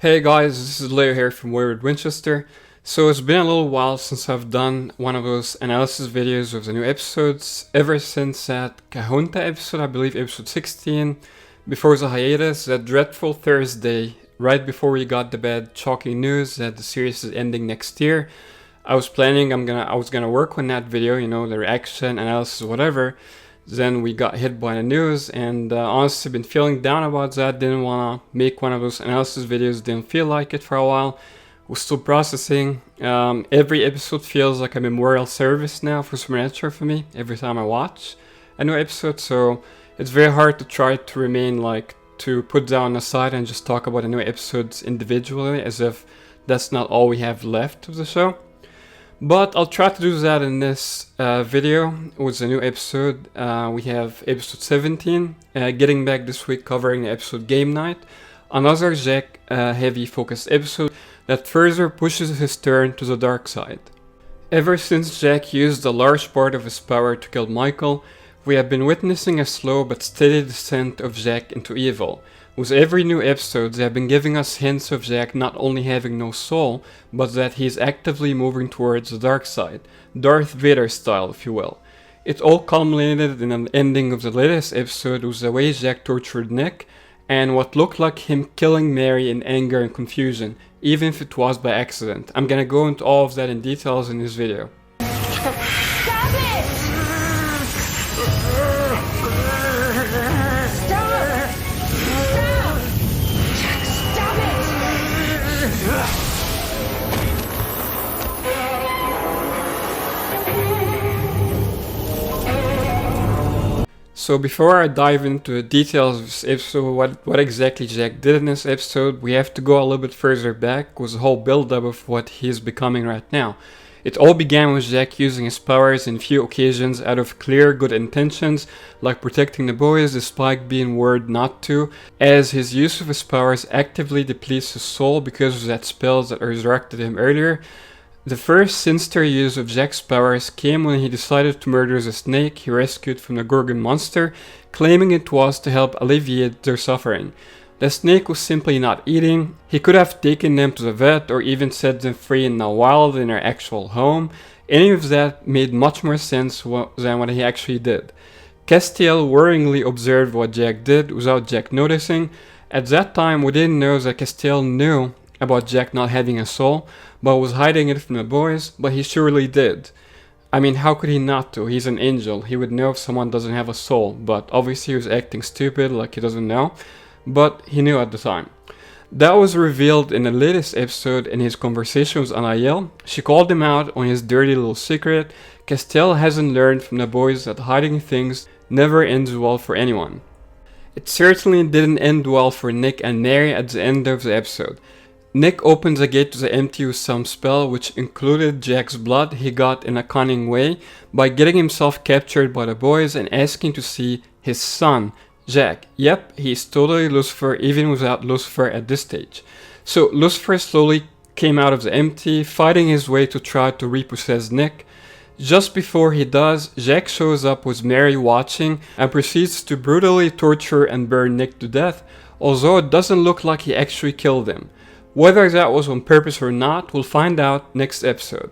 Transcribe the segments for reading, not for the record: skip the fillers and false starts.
Hey guys, this is Leo here from Dean Winchester. So it's been a little while since I've done one of those analysis videos of the new episodes, ever since that Kahunta episode, I believe episode 16, before the hiatus, that dreadful Thursday, right before we got the bad shocking news that the series is ending next year. I was planning I was gonna work on that video, you know, the reaction, analysis, whatever. Then we got hit by the news, and honestly been feeling down about that. Didn't want to make one of those analysis videos, didn't feel like it for a while. Was still processing. Every episode feels like a memorial service now for Supernatural for me, every time I watch a new episode. So it's very hard to try to remain to put down aside and just talk about the new episodes individually, as if that's not all we have left of the show. But I'll try to do that in this video with the new episode. We have episode 17, getting back this week, covering the episode Game Night. Another Zack heavy focused episode that further pushes his turn to the dark side. Ever since Zack used a large part of his power to kill Michael, we have been witnessing a slow but steady descent of Zack into evil. With every new episode, they have been giving us hints of Zack not only having no soul, but that he is actively moving towards the dark side, Darth Vader style, if you will. It all culminated in an ending of the latest episode with the way Zack tortured Nick, and what looked like him killing Mary in anger and confusion, even if it was by accident. I'm gonna go into all of that in details in this video. Stop it! So before I dive into the details of this episode, what exactly Zack did in this episode, we have to go a little bit further back with the whole build-up of what he's becoming right now. It all began with Zack using his powers in few occasions out of clear good intentions, like protecting the boys despite being warned not to, as his use of his powers actively depletes his soul because of that spells that resurrected him earlier. The first sinister use of Zack's powers came when he decided to murder the snake he rescued from the Gorgon monster, claiming it was to help alleviate their suffering. The snake was simply not eating. He could have taken them to the vet or even set them free in the wild in their actual home. Any of that made much more sense than what he actually did. Castiel worryingly observed what Zack did without Zack noticing. At that time, we didn't know that Castiel knew about Zack not having a soul, but was hiding it from the boys, but he surely did. I mean, how could he not to? He's an angel. He would know if someone doesn't have a soul, but obviously he was acting stupid like he doesn't know, but he knew at the time. That was revealed in the latest episode in his conversation with Anael. She called him out on his dirty little secret. Castiel hasn't learned from the boys that hiding things never ends well for anyone. It certainly didn't end well for Nick and Mary at the end of the episode. Nick opened the gate to the empty with some spell which included Zack's blood he got in a cunning way by getting himself captured by the boys and asking to see his son, Zack. Yep, he's totally Lucifer even without Lucifer at this stage. So Lucifer slowly came out of the empty, fighting his way to try to repossess Nick. Just before he does, Zack shows up with Mary watching and proceeds to brutally torture and burn Nick to death, although it doesn't look like he actually killed him. Whether that was on purpose or not, we'll find out next episode.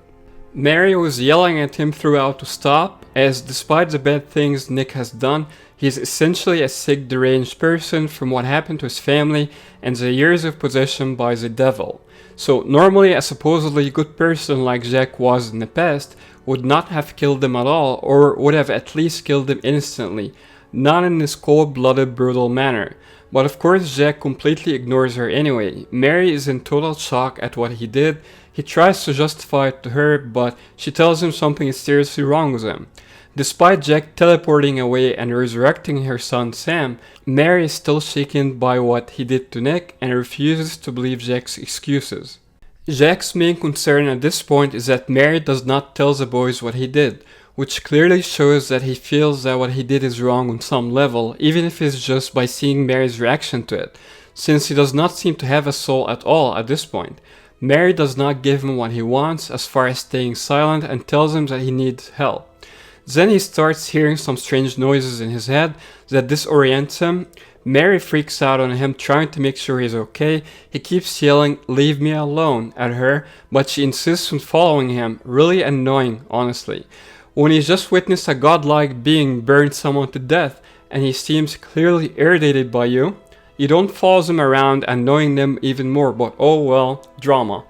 Mary was yelling at him throughout to stop, as despite the bad things Nick has done, he's essentially a sick, deranged person from what happened to his family and the years of possession by the devil. So normally a supposedly good person like Zack was in the past would not have killed him at all, or would have at least killed him instantly, not in this cold-blooded, brutal manner. But of course Zack completely ignores her anyway. Mary is in total shock at what he did. He tries to justify it to her, but she tells him something is seriously wrong with him. Despite Zack teleporting away and resurrecting her son Sam, Mary is still shaken by what he did to Nick and refuses to believe Zack's excuses. Zack's main concern at this point is that Mary does not tell the boys what he did, which clearly shows that he feels that what he did is wrong on some level, even if it's just by seeing Mary's reaction to it, since he does not seem to have a soul at all at this point. Mary does not give him what he wants as far as staying silent and tells him that he needs help. Then he starts hearing some strange noises in his head that disorient him. Mary freaks out on him, trying to make sure he's okay. He keeps yelling, "Leave me alone," at her, but she insists on following him. Really annoying, honestly. When he's just witnessed a godlike being burn someone to death, and he seems clearly irritated by you, you don't follow them around, annoying them even more, but oh well, drama.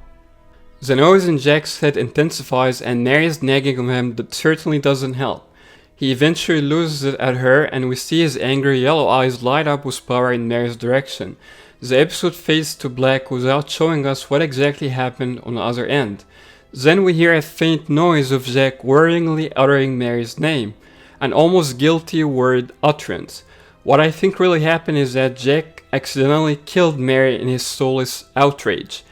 The noise in Jack's head intensifies, and Mary's nagging on him that certainly doesn't help. He eventually loses it at her, and we see his angry yellow eyes light up with power in Mary's direction. The episode fades to black without showing us what exactly happened on the other end. Then we hear a faint noise of Zack worryingly uttering Mary's name, an almost guilty word utterance. What I think really happened is that Zack accidentally killed Mary in his soulless outrage.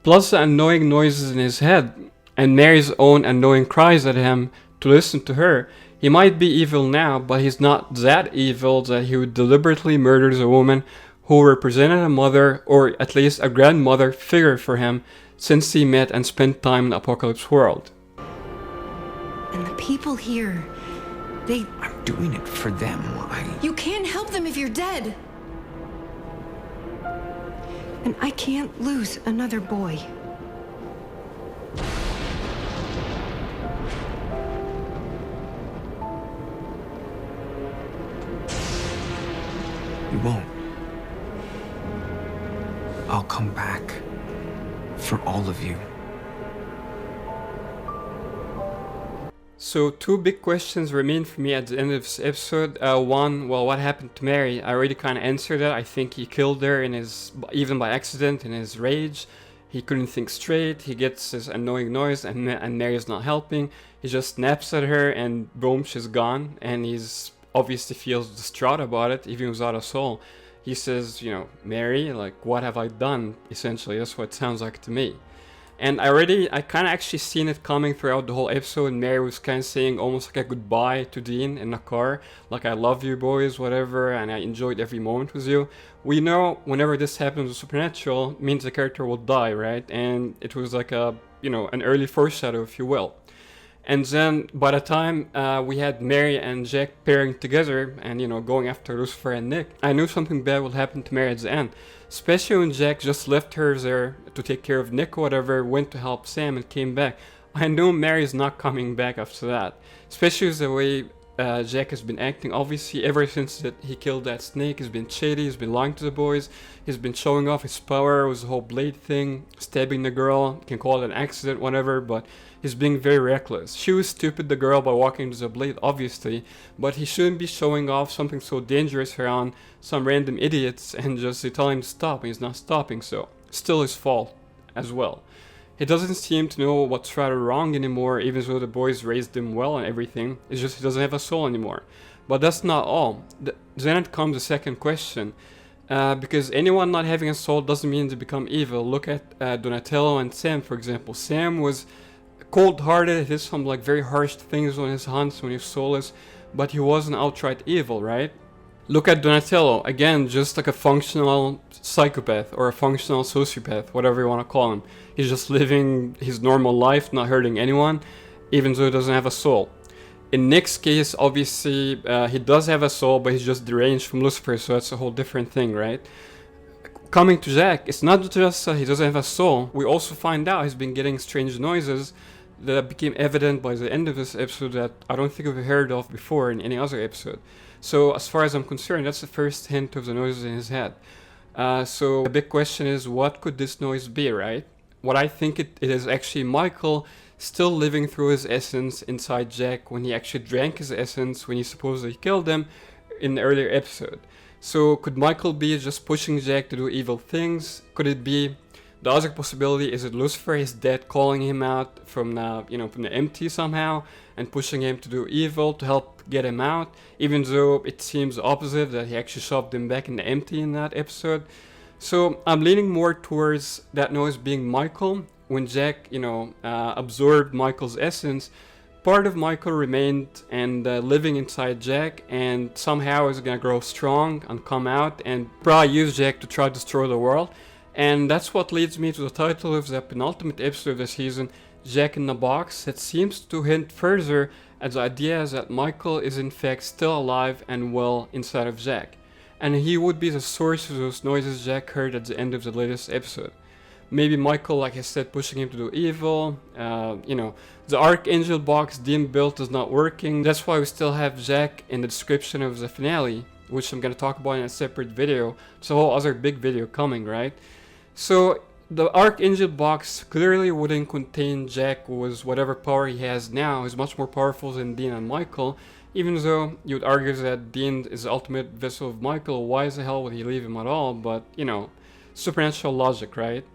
Plus the annoying noises in his head, and Mary's own annoying cries at him to listen to her. He might be evil now, but he's not that evil that he would deliberately murder the woman who represented a mother, or at least a grandmother figure for him, since he met and spent time in the Apocalypse world. And the people here, I'm doing it for them. You can't help them if you're dead. And I can't lose another boy. You won't. I'll come back. For all of you. So 2 big questions remain for me at the end of this episode. One, well, what happened to Mary? I already kind of answered that. I think he killed her even by accident, in his rage. He couldn't think straight. He gets this annoying noise, and Mary's not helping. He just snaps at her, and boom, she's gone. And he's obviously feels distraught about it, even without a soul. He says, Mary, like, what have I done? Essentially, that's what it sounds like to me. And I kind of actually seen it coming throughout the whole episode. Mary was kind of saying almost like a goodbye to Dean in the car. Like, I love you boys, whatever, and I enjoyed every moment with you. We know whenever this happens with Supernatural, it means the character will die, right? And it was like an early foreshadow, if you will. And then by the time we had Mary and Zack pairing together and, going after Lucifer and Nick, I knew something bad would happen to Mary at the end. Especially when Zack just left her there to take care of Nick or whatever, went to help Sam and came back. I knew Mary's not coming back after that. Especially with the way Zack has been acting. Obviously, ever since that he killed that snake, he's been shady, he's been lying to the boys, he's been showing off his power with the whole blade thing, stabbing the girl, you can call it an accident, whatever, but he's being very reckless. She was stupid, the girl, by walking into the blade, obviously, but he shouldn't be showing off something so dangerous around some random idiots and just they tell him to stop and he's not stopping, so still his fault as well. He doesn't seem to know what's right or wrong anymore, even though the boys raised him well and everything. It's just he doesn't have a soul anymore. But that's not all. Then it comes the second question. Because anyone not having a soul doesn't mean to become evil. Look at Donatello and Sam, for example. Sam was cold-hearted, he did some very harsh things on his hunts when he was soulless, but he wasn't outright evil, right? Look at Donatello, again, just like a functional psychopath or a functional sociopath, whatever you want to call him. He's just living his normal life, not hurting anyone, even though he doesn't have a soul. In Nick's case, obviously, he does have a soul, but he's just deranged from Lucifer, so that's a whole different thing, right? Coming to Zack, it's not just he doesn't have a soul. We also find out he's been getting strange noises that became evident by the end of this episode that I don't think we've heard of before in any other episode. So as far as I'm concerned, that's the first hint of the noises in his head. So the big question is, what could this noise be, right? What I think it is actually Michael still living through his essence inside Zack when he actually drank his essence when he supposedly killed him in the earlier episode. So could Michael be just pushing Zack to do evil things? Could it be the other possibility? Is it Lucifer, his dad, calling him out from the empty somehow and pushing him to do evil to help get him out, even though it seems opposite, that he actually shoved him back in the empty in that episode? So I'm leaning more towards that noise being Michael. When Zack, absorbed Michael's essence, part of Michael remained and living inside Zack, and somehow is gonna grow strong and come out and probably use Zack to try to destroy the world. And that's what leads me to the title of the penultimate episode of the season, Jack in the box that seems to hint further at the idea that Michael is in fact still alive and well inside of Zack, and he would be the source of those noises Jack heard at the end of the latest episode. Maybe Michael, like I said, pushing him to do evil. The Archangel box Dean built is not working. That's why we still have Zack in the description of the finale, which I'm going to talk about in a separate video. It's a whole other big video coming, right? So the Archangel box clearly wouldn't contain Jack with whatever power he has now. He's much more powerful than Dean and Michael. Even though you would argue that Dean is the ultimate vessel of Michael, why the hell would he leave him at all? But, supernatural logic, right?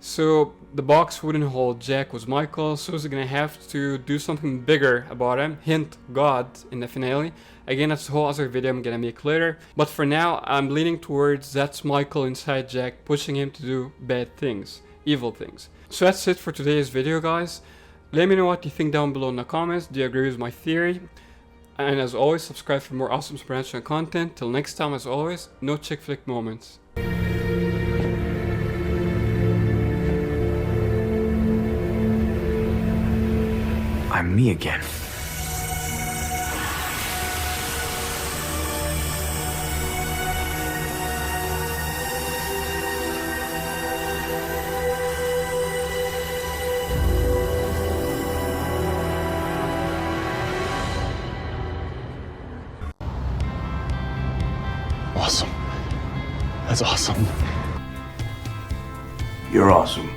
So the box wouldn't hold Jack with Michael, so he's gonna have to do something bigger about him, hint God in the finale. Again, that's a whole other video I'm gonna make later. But for now, I'm leaning towards that's Michael inside Jack, pushing him to do bad things, evil things. So that's it for today's video, guys. Let me know what you think down below in the comments. Do you agree with my theory? And as always, subscribe for more awesome supernatural content. Till next time, as always, no chick flick moments. I'm me again. Awesome. That's awesome. You're awesome.